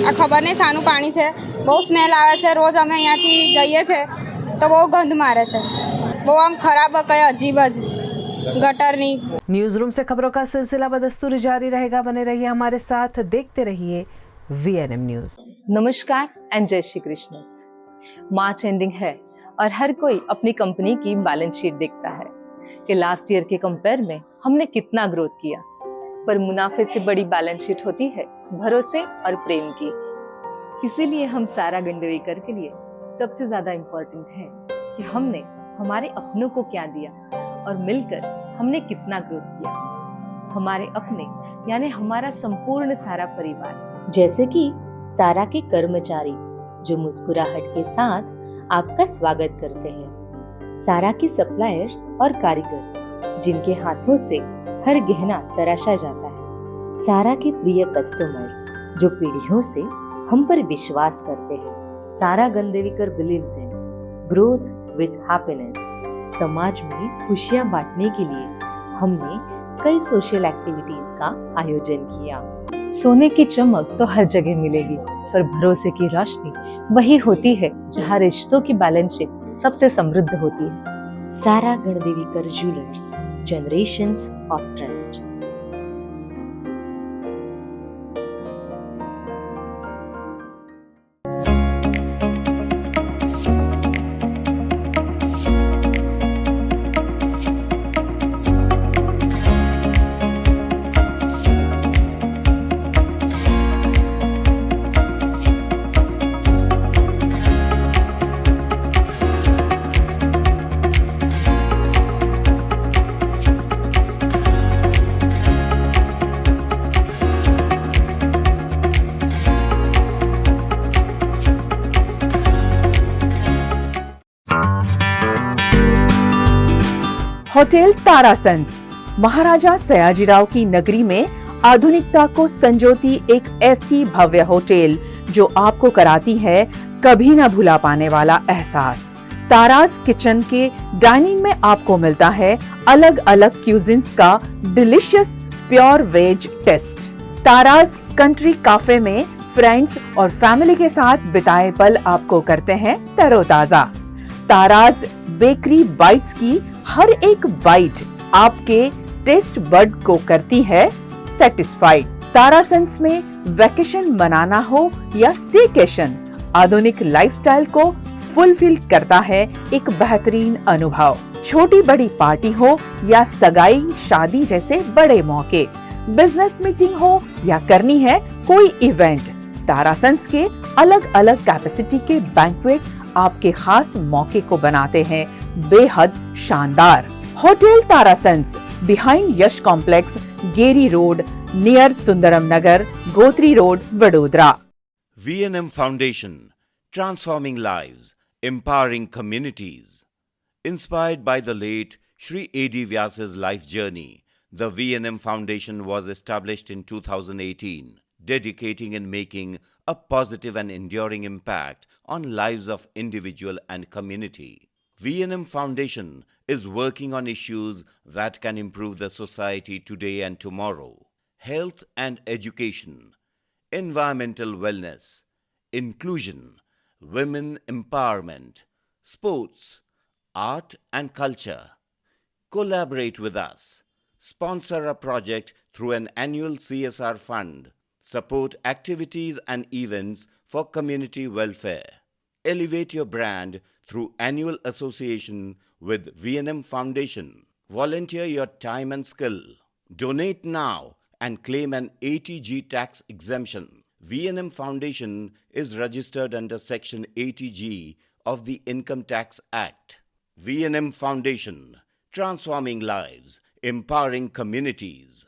આ ખબર નહીં શાનું પાણી છે, બહુ સ્મેલ આવે છે, રોજ અમે અહીંયાથી જઈએ છીએ તો બહુ ગંધ મારે છે, બહુ આમ ખરાબ કંઈ અજીબ જ गटरनी। न्यूज रूम से खबरों का सिलसिला बदस्तूर जारी रहेगा, बने रहिए हमारे साथ, देखते रहिए VNM न्यूज। नमस्कार एंड जय श्री कृष्ण। मार्च एंडिंग है और हर कोई अपनी कंपनी की बैलेंस शीट देखता है कि लास्ट ईयर के कंपेयर में हमने कितना ग्रोथ किया, पर मुनाफे से बड़ी बैलेंस शीट होती है भरोसे और प्रेम की। इसीलिए हम सारा गंडवेकर के लिए सबसे ज्यादा इम्पोर्टेंट है कि हमने हमारे अपनों को क्या दिया और मिलकर हमने कितना ग्रोथ किया। हमारे अपने यानी हमारा संपूर्ण सारा परिवार, जैसे कि सारा के कर्मचारी जो मुस्कुराहट के साथ आपका स्वागत करते हैं, सारा के सप्लायर्स और कारीगर जिनके हाथों से हर गहना तराशा जाता है, सारा के प्रिय कस्टमर्स जो पीढ़ियों से हम पर विश्वास करते हैं। Sara Gandevikar believes in growth with happiness. समाज में खुशियां बांटने के लिए हमने कई सोशल एक्टिविटीज का आयोजन किया। सोने की चमक तो हर जगह मिलेगी, पर भरोसे की रोशनी वही होती है जहाँ रिश्तों की बैलेंस शीट सबसे समृद्ध होती है। Sara Gandevikar jewellers, generations of trust. Hotel Tarasons Maharaja Sayajirao की नगरी में आधुनिकता को संजोती एक ऐसी भव्य होटल जो आपको कराती है कभी न भुला पाने वाला एहसास। तारास किचन के डाइनिंग में आपको मिलता है अलग अलग क्यूजिन्स का delicious pure veg taste. Taras country cafe में फ्रेंड्स और फैमिली के साथ बिताए पल आपको करते हैं तरोताजा। तारास बेकरी बाइट्स की हर एक बाइट आपके टेस्ट बड को करती है सेटिस्फाइड। तारासंस में वैकेशन मनाना हो या स्टेकेशन, आधुनिक लाइफस्टाइल को फुलफिल करता है एक बेहतरीन अनुभव। छोटी बड़ी पार्टी हो या सगाई शादी जैसे बड़े मौके, बिजनेस मीटिंग हो या करनी है कोई इवेंट, तारासंस के अलग अलग कैपेसिटी के बैंक्वेट आपके खास मौके को बनाते हैं बेहद शानदार। Hotel Tarasons behind Yash complex, Geri road, near Sundaram Nagar, Gotri road, Vadodara. V&M Foundation, transforming lives, empowering communities. Inspired by the late Shri A.D. Vyas's life journey, the V&M Foundation was established in 2018, dedicating and making a positive and enduring impact on lives of individual and community. V&M Foundation is working on issues that can improve the society today and tomorrow. Health and education, environmental wellness, inclusion, women empowerment, sports, art and culture. Collaborate with us. Sponsor a project through an annual CSR fund. Support activities and events for community welfare. Elevate your brand through annual association with V&M Foundation. Volunteer your time and skill. Donate now and claim an 80G tax exemption. V&M Foundation is registered under Section 80G of the Income Tax Act. V&M Foundation, transforming lives, empowering communities.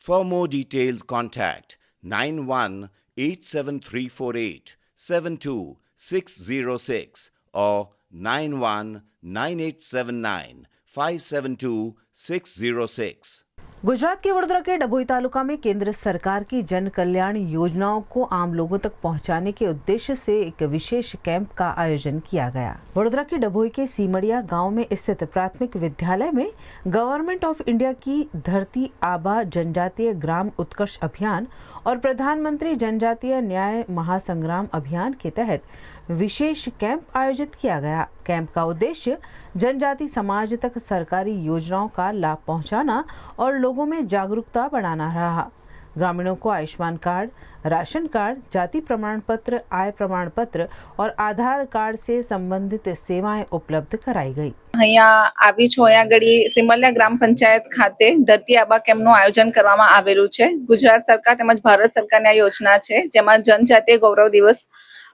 For more details, contact 918734872606 or 919879572606. Gujarat के वडोदरा के डभोई तालुका में केंद्र सरकार की जन कल्याण योजनाओं को आम लोगों तक पहुंचाने के उद्देश्य से एक विशेष कैंप का आयोजन किया गया। वडोदरा के डभोई के सीमड़िया गांव में स्थित प्राथमिक विद्यालय में गवर्नमेंट ऑफ इंडिया की धरती आबा जनजातीय ग्राम उत्कर्ष अभियान और प्रधानमंत्री जनजातीय न्याय महासंग्राम अभियान के तहत विशेष कैंप आयोजित किया गया। कैंप का उद्देश्य जनजाति समाज तक सरकारी योजनाओं का लाभ पहुंचाना और लोगों में जागरूकता बढ़ाना रहा। ग्रामीणों को आयुष्मान कार्ड, राशन कार्ड, जाति प्रमाण पत्र, आय प्रमाण पत्र और आधार कार्ड से संबंधित सेवाएं उपलब्ध कराई गई। અહીંયા આવી છું। અહીંયા આગળ સિમલિયા ગ્રામ પંચાયત ખાતે ધરતી આબા કેમ્પનું આયોજન કરવામાં આવેલું છે। ગુજરાત સરકાર તેમજ ભારત સરકારની આ યોજના છે, જેમાં જનજાતીય ગૌરવ દિવસ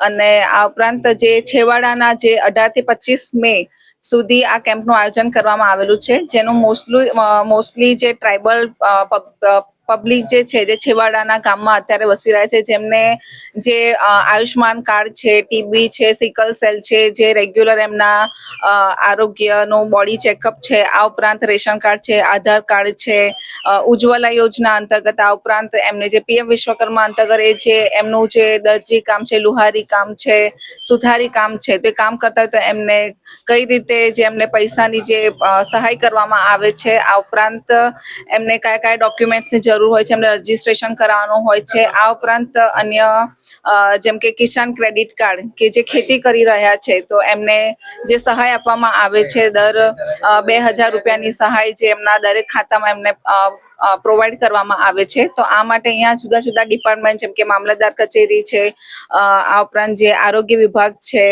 અને આ ઉપરાંત જે છેવાડાના જે 18 થી 25 મે સુધી આ કેમ્પનું આયોજન કરવામાં આવેલું છે, જેનું મોસ્ટલી જે ટ્રાઇબલ પબ્લિક જે છે, જે છેવાડાના ગામમાં અત્યારે વસી રહ્યા છે, જેમને જે આયુષ્માન કાર્ડ છે, ટીબી છે, સિકલ સેલ છે, જે રેગ્યુલર એમના આરોગ્યનું બોડી ચેકઅપ છે, આ ઉપરાંત રેશન કાર્ડ છે, આધાર કાર્ડ છે, ઉજ્જવલા યોજના અંતર્ગત આ ઉપરાંત એમને જે પીએમ વિશ્વકર્મા અંતર્ગત એ જે એમનું જે દરજી કામ છે, લુહારી કામ છે, સુથારી કામ છે, તે કામ કરતા હોય તો એમને કઈ રીતે જે એમને પૈસાની જે સહાય કરવામાં આવે છે, આ ઉપરાંત એમને કયા કયા ડોક્યુમેન્ટ્સની જરૂર હોય છે, એમને રજીસ્ટ્રેશન કરાવવાનું હોય છે, આ ઉપરાંત અન્ય જેમ કે કિસાન ક્રેડિટ કાર્ડ કે જે ખેતી કરી રહ્યા છે તો એમને જે સહાય આપવામાં આવે છે, દર 2000 રૂપિયાની સહાય જે એમના દરેક ખાતામાં એમને પ્રોવાઈડ કરવામાં આવે છે। તો આ માટે અહીંયા જુદા જુદા ડિપાર્ટમેન્ટ જેમ કે મામલતદાર કચેરી છે, આ ઉપરાંત જે આરોગ્ય વિભાગ છે,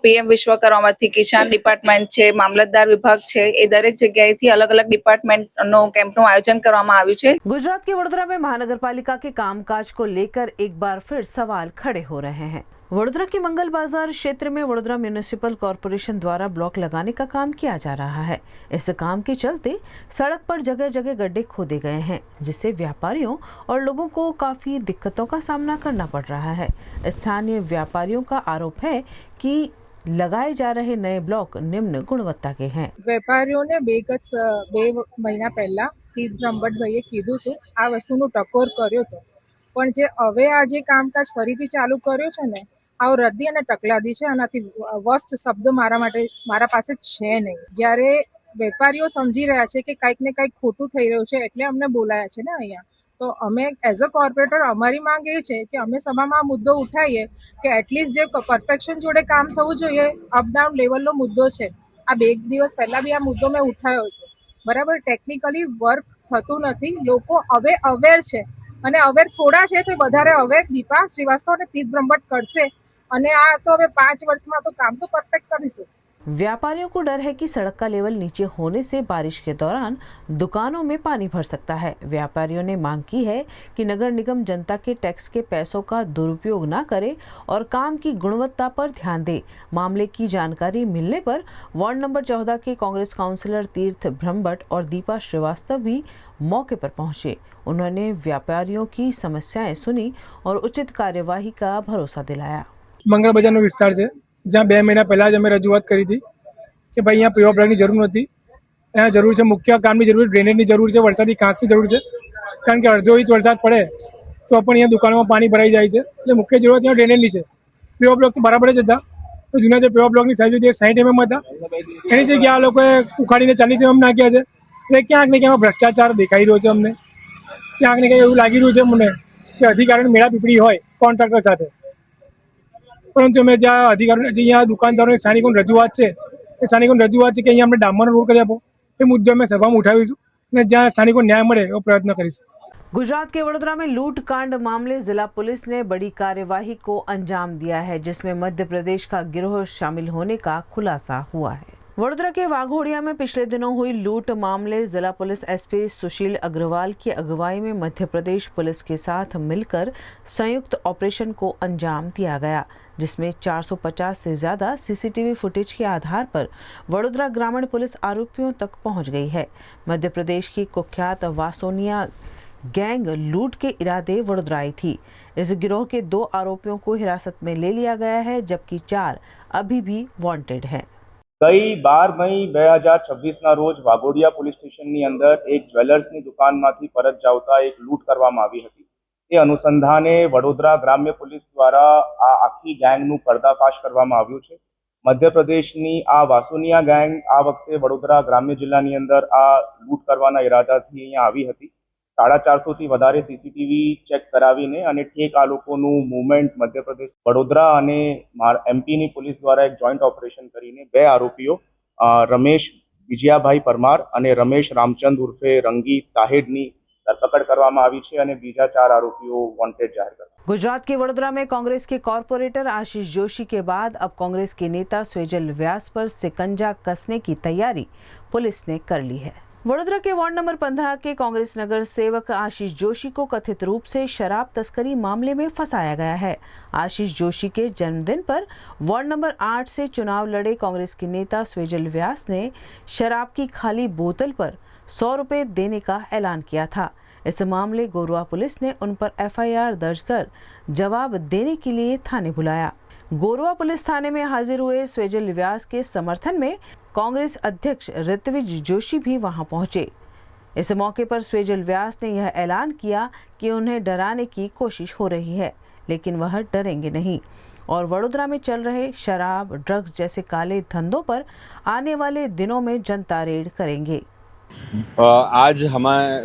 પીએમ વિશ્વકર્માથી કિસાન ડિપાર્ટમેન્ટ છે, મામલતદાર વિભાગ છે, એ દરેક જગ્યાએથી अलग अलग डिपार्टमेंटનો કેમ્પનું આયોજન કરવામાં આવ્યું છે। गुजरात के वडोदरा में महानगरपालिका के कामकाज को लेकर एक बार फिर सवाल खड़े हो रहे हैं। वडोदरा के मंगल बाजार क्षेत्र में वडोदरा म्यूनिसिपल कॉरपोरेशन द्वारा ब्लॉक लगाने का काम किया जा रहा है। इस काम के चलते सड़क पर जगह जगह गड्ढे खोदे गए हैं, जिससे व्यापारियों और लोगों को काफी दिक्कतों का सामना करना पड़ रहा है। स्थानीय व्यापारियों का आरोप है कि लगाए जा रहे नए ब्लॉक निम्न गुणवत्ता के हैं। વેપારીઓને બે મહિના પહેલા તીર્થ બ્રહ્મભટ્ટભાઈએ કીધું હતું, આ વસ્તુનો ટકોર કર્યો હતો, પણ જે હવે આ જે કામકાજ ફરીથી ચાલુ કર્યો છે ને, આ રદ્દી અને ટકલાદી છે। આનાથી વર્સ્ટ શબ્દ મારા પાસે છે નહીં। જ્યારે વેપારીઓ સમજી રહ્યા છે કે કંઈક ને કંઈક ખોટું થઈ રહ્યું છે, એટલે અમને બોલાયા છે ને અહીંયા। તો અમે એઝ અ કોર્પોરેટર અમારી માંગ એ છે કે અમે સભામાં આ મુદ્દો ઉઠાવીએ કે એટલીસ્ટ જે પરફેક્શન જોડે કામ થવું જોઈએ, અપડાઉન લેવલનો મુદ્દો છે। આ 2 દિવસ પહેલા બી આ મુદ્દો મેં ઉઠાવ્યો હતો, બરાબર। ટેકનિકલી વર્ક થતું નથી, લોકો હવે અવેર છે અને અવેર થોડા છે તો વધારે અવેર દીપા શ્રીવાસ્તવ અને તીર્થ બ્રહ્મભટ્ટ કરશે અને આ તો હવે 5 વર્ષમાં તો કામ તો પરફેક્ટ કરીશું। व्यापारियों को डर है कि सड़क का लेवल नीचे होने से बारिश के दौरान दुकानों में पानी भर सकता है। व्यापारियों ने मांग की है कि नगर निगम जनता के टैक्स के पैसों का दुरुपयोग न करे और काम की गुणवत्ता पर ध्यान दे। मामले की जानकारी मिलने पर वार्ड नंबर 14 के कांग्रेस काउंसिलर तीर्थ ब्रह्मभट्ट और दीपा श्रीवास्तव भी मौके पर पहुंचे। उन्होंने व्यापारियों की समस्याएं सुनी और उचित कार्यवाही का भरोसा दिलाया। मंगल बजारનો વિસ્તાર છે, જ્યાં 2 મહિના પહેલા જ અમે રજૂઆત કરી હતી કે ભાઈ અહીંયા પીવા બ્લોકની જરૂર નથી, અહીંયા જરૂર છે મુખ્ય કામની જરૂર, ડ્રેનેજની જરૂર છે, વરસાદી કાંસની જરૂર છે, કારણ કે અડધો ઇંચ વરસાદ પડે તો પણ અહીંયા દુકાનોમાં પાણી ભરાઈ જાય છે। એટલે મુખ્ય જરૂરત અહીંયા ડ્રેનેજની છે। પીવા બ્લોક તો બરાબર જ હતા, તો જૂના જે પીવા બ્લોકની સાઈઝ હતી 60 mm હતા, એની જગ્યાએ આ લોકોએ ઉખાડીને 40 mm નાખ્યા છે। એટલે ક્યાંક ને ક્યાંક ભ્રષ્ટાચાર દેખાઈ રહ્યો છે અમને, ક્યાંક ને ક્યાંક એવું લાગી રહ્યું છે મને કે અધિકારીની મેળાપીપળી હોય કોન્ટ્રાક્ટર સાથે। પરંતુ અમે જ્યાં અધિકારીઓ જે અહીંયા દુકાનદારો સ્થાનિકોની રજૂઆત છે, એ સ્થાનિકોની રજૂઆત છે કે અહીંયા અમને ડામરનો રોડ કરી આપો, એ મુદ્દો અમે સભામાં ઉઠાવીશું અને જ્યાં સ્થાનિકો ન્યાય મળે એવો પ્રયત્ન કરીશું। गुजरात के वडोदरा में लूट कांड मामले जिला पुलिस ने बड़ी कार्यवाही को अंजाम दिया है, जिसमें मध्य प्रदेश का गिरोह शामिल होने का खुलासा हुआ है। वडोदरा के वाघोड़िया में पिछले दिनों हुई लूट मामले जिला पुलिस एसपी सुशील अग्रवाल की अगुवाई में मध्य प्रदेश पुलिस के साथ मिलकर संयुक्त ऑपरेशन को अंजाम दिया गया, जिसमें 450 से ज्यादा सीसीटीवी फुटेज के आधार पर वडोदरा ग्रामीण पुलिस आरोपियों तक पहुंच गई है। मध्य प्रदेश की कुख्यात वासोनिया गैंग लूट के इरादे वडोदरा आई थी। इस गिरोह के 2 आरोपियों को हिरासत में ले लिया गया है, जबकि 4 अभी भी वॉन्टेड हैं। ગઈ 12 મઈ 2026ના રોજ વાઘોડિયા પોલીસ સ્ટેશનની અંદર એક જ્વેલર્સની દુકાનમાંથી પરત જાવતા એક લૂંટ કરવામાં આવી હતી। એ અનુસંધાને વડોદરા ગ્રામ્ય પોલીસ દ્વારા આ આખી ગેંગનું પર્દાફાશ કરવામાં આવ્યું છે। મધ્યપ્રદેશની આ વાસુનિયા ગેંગ આ વખતે વડોદરા ગ્રામ્ય જિલ્લાની અંદર આ લૂંટ કરવાના ઈરાદાથી અહીંયા આવી હતી। 450થી વધારે સીસીટીવી ચેક કરાવીને અને ઠેક આ લોકોનું મૂવમેન્ટ મધ્યપ્રદેશ વડોદરા અને એમપીની પોલીસ દ્વારા એક જોઈન્ટ ઓપરેશન કરીને 2 આરોપીઓ રમેશ વિજયાભાઈ પરમાર અને રમેશ રામચંદ ઉર્ફે રંગી તાહેડની ધરપકડ કરવામાં આવી છે અને બીજા 4 આરોપીઓ વોન્ટેડ જાહેર કરવામાં. गुजरात के वडोदरा में कांग्रेस के कॉरपोरेटर आशीष जोशी के बाद अब कांग्रेस के नेता स्वेजल व्यास पर शिकंजा कसने की तैयारी पुलिस ने कर ली है. वडोदरा के वार्ड नंबर 15 के कांग्रेस नगर सेवक आशीष जोशी को कथित रूप से शराब तस्करी मामले में फंसाया गया है. आशीष जोशी के जन्मदिन पर वार्ड नंबर 8 से चुनाव लड़े कांग्रेस के नेता स्वेजल व्यास ने शराब की खाली बोतल पर 100 रुपए देने का ऐलान किया था. इस मामले गोरुआ पुलिस ने उन पर एफआईआर दर्ज कर जवाब देने के लिए थाने बुलाया. गोरुआ पुलिस थाने में हाजिर हुए स्वेजल व्यास के समर्थन में कांग्रेस अध्यक्ष ऋत्विज जोशी भी वहां पहुंचे. इस मौके पर स्वेजल व्यास ने यह ऐलान किया कि उन्हें डराने की कोशिश हो रही है, लेकिन वह डरेंगे नहीं और वडोदरा में चल रहे शराब, ड्रग्स जैसे काले धंधों पर आने वाले दिनों में जनता रेड करेंगे. आज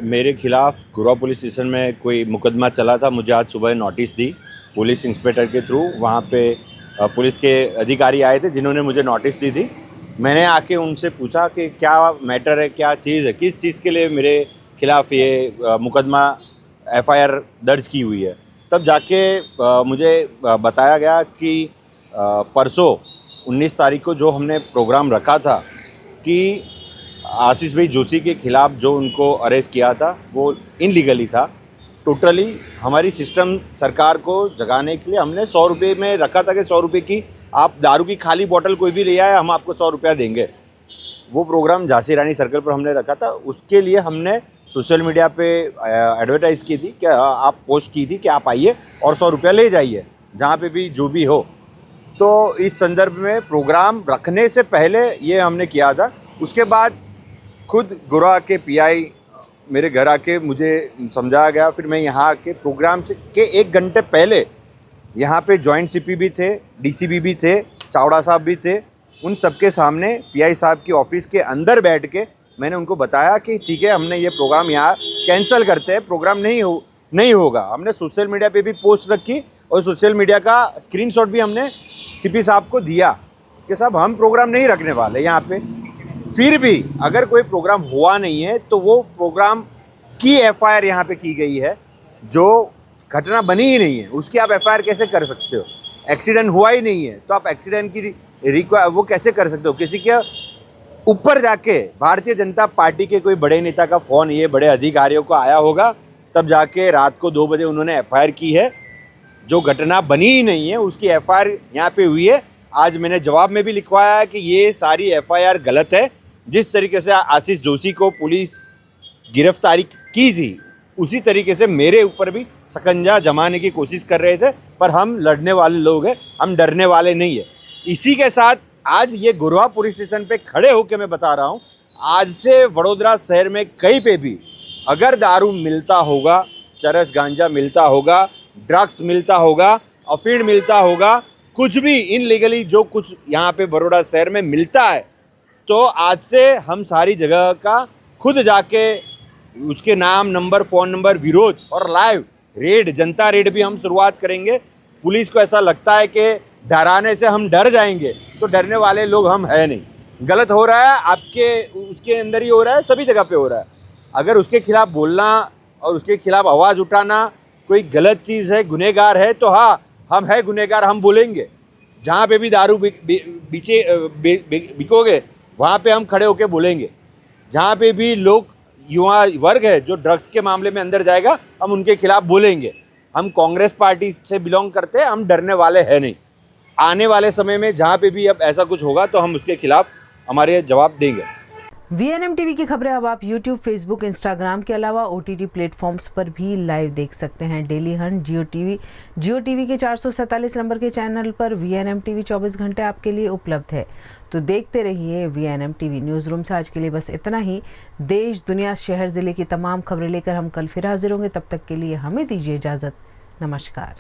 मेरे खिलाफ गोरुआ पुलिस स्टेशन में कोई मुकदमा चला था. मुझे आज सुबह नोटिस दी पुलिस इंस्पेक्टर के थ्रू. वहाँ पे पुलिस के अधिकारी आए थे जिन्होंने मुझे नोटिस दी थी. मैंने आके उनसे पूछा कि क्या मैटर है, क्या चीज़ है, किस चीज़ के लिए मेरे खिलाफ ये मुकदमा एफआईआर दर्ज की हुई है. तब जाके मुझे बताया गया कि परसों 19 तारीख को जो हमने प्रोग्राम रखा था कि आशीष भाई जोशी के खिलाफ जो उनको अरेस्ट किया था वो इनलीगली था. टोटली हमारी सिस्टम सरकार को जगाने के लिए हमने 100 रुपये में रखा था कि 100 रुपये की आप दारू की खाली बोतल कोई भी ले आए हम आपको 100 रुपया देंगे. वो प्रोग्राम झांसी रानी सर्कल पर हमने रखा था. उसके लिए हमने सोशल मीडिया पे एडवर्टाइज़ की थी कि आप पोस्ट की थी कि आप आइए और 100 रुपया ले जाइए जहाँ पे भी जो भी हो. तो इस संदर्भ में प्रोग्राम रखने से पहले ये हमने किया था. उसके बाद खुद गोरुआ के पीआई मेरे घर आके मुझे समझाया गया. फिर मैं यहाँ के प्रोग्राम से के 1 घंटे पहले यहाँ पे जॉइंट सीपी भी थे, डीसीपी भी थे, चावड़ा साहब भी थे. उन सबके सामने पीआई साहब की ऑफिस के अंदर बैठ के मैंने उनको बताया कि ठीक है हमने ये प्रोग्राम यहाँ कैंसिल करते हैं, प्रोग्राम नहीं होगा. हमने सोशल मीडिया पे भी पोस्ट रखी और सोशल मीडिया का स्क्रीनशॉट भी हमने सीपी साहब को दिया कि साहब हम प्रोग्राम नहीं रखने वाले यहाँ पे. फिर भी अगर कोई प्रोग्राम हुआ नहीं है तो वो प्रोग्राम की एफआईआर यहाँ पे की गई है. जो घटना बनी ही नहीं है उसकी आप एफआईआर कैसे कर सकते हो? एक्सीडेंट हुआ ही नहीं है तो आप एक्सीडेंट की वो कैसे कर सकते हो? किसी के ऊपर जाके भारतीय जनता पार्टी के कोई बड़े नेता का फ़ोन ये बड़े अधिकारियों को आया होगा तब जाके रात को 2 बजे उन्होंने एफआईआर की है. जो घटना बनी ही नहीं है उसकी एफआईआर यहाँ पे हुई है. आज मैंने जवाब में भी लिखवाया है कि ये सारी एफआईआर गलत है. जिस तरीके से आशीष जोशी को पुलिस गिरफ्तारी की थी उसी तरीके से मेरे ऊपर भी शिकंजा जमाने की कोशिश कर रहे थे. पर हम लड़ने वाले लोग हैं, हम डरने वाले नहीं है. इसी के साथ आज ये गोरुआ पुलिस स्टेशन पे खड़े होकर मैं बता रहा हूँ, आज से वडोदरा शहर में कहीं पे भी अगर दारू मिलता होगा, चरस गांजा मिलता होगा, ड्रग्स मिलता होगा, अफीण मिलता होगा, कुछ भी इनलीगली जो कुछ यहाँ पे बड़ौदा शहर में मिलता है तो आज से हम सारी जगह का खुद जाके उसके नाम, नंबर, फ़ोन नंबर, विरोध और लाइव रेड, जनता रेड भी हम शुरुआत करेंगे. पुलिस को ऐसा लगता है कि डराने से हम डर जाएंगे तो डरने वाले लोग हम है नहीं. गलत हो रहा है आपके उसके अंदर ही हो रहा है, सभी जगह पे हो रहा है. अगर उसके खिलाफ बोलना और उसके खिलाफ आवाज़ उठाना कोई गलत चीज़ है, गुनहगार है तो हाँ हम है गुनहगार, हम बोलेंगे. जहाँ पे भी दारू बिकोगे वहाँ पे हम खड़े होके बोलेंगे. जहाँ पे भी लोग युवा वर्ग है जो ड्रग्स के मामले में अंदर जाएगा हम उनके खिलाफ बोलेंगे. हम कांग्रेस पार्टी से बिलोंग करते हैं, हम डरने वाले हैं नहीं. आने वाले समय में जहाँ पे भी अब ऐसा कुछ होगा तो हम उसके खिलाफ हमारे जवाब देंगे. VNM टीवी की खबरें अब आप YouTube, Facebook, Instagram के अलावा OTT प्लेटफॉर्म्स पर भी लाइव देख सकते हैं. डेली हंट जियो टीवी के 447 नंबर के चैनल पर VNM टीवी 24 घंटे आपके लिए उपलब्ध है. तो देखते रहिए VNM टीवी. न्यूज़ रूम से आज के लिए बस इतना ही. देश, दुनिया, शहर, ज़िले की तमाम खबरें लेकर हम कल फिर हाजिर होंगे. तब तक के लिए हमें दीजिए इजाज़त. नमस्कार.